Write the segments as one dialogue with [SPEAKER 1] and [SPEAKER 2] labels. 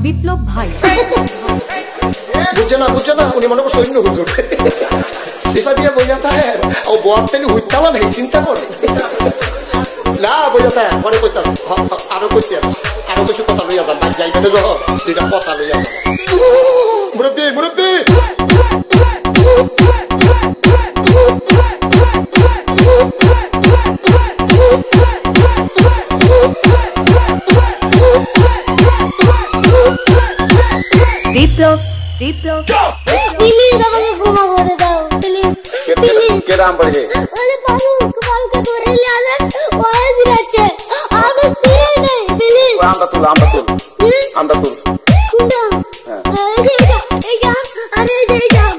[SPEAKER 1] বিপ্লব ভাই
[SPEAKER 2] বুঝছে না উনি মনে করছে অন্য হুজুর সিফা দিয়ে বই যাতা হ্যাঁ ও বয়াতেনি হুইতালা নেই চিন্তা করে না বই যাতা পরে কইতাস আরো কইতে আরো কিছু কথা লইয়া যান ভাই যাইবেন যখন দুইটা কথা লইয়া যান মুরব্বি
[SPEAKER 1] বিপ্লব
[SPEAKER 3] প্লিজ আমাকে ক্ষমা করে দাও প্লিজ
[SPEAKER 2] কে নাম পড়ে
[SPEAKER 3] আরে বালুকে ধরে নিয়ে ওই দিচ্ছে আমি চিনি নাই প্লিজ
[SPEAKER 2] আমরা তুল
[SPEAKER 3] কুন্ডা এই জাম আরে এই জাম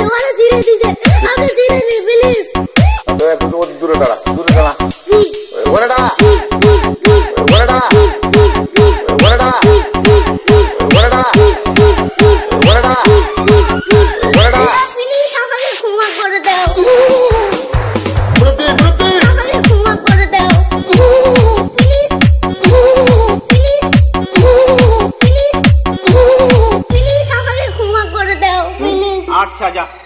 [SPEAKER 3] ওরা ধীরে দিছে আমি ধীরে নি প্লিজ
[SPEAKER 2] তো একটু দূরে দাঁড়া ওরে দাঁড়া
[SPEAKER 4] আচ্ছা যা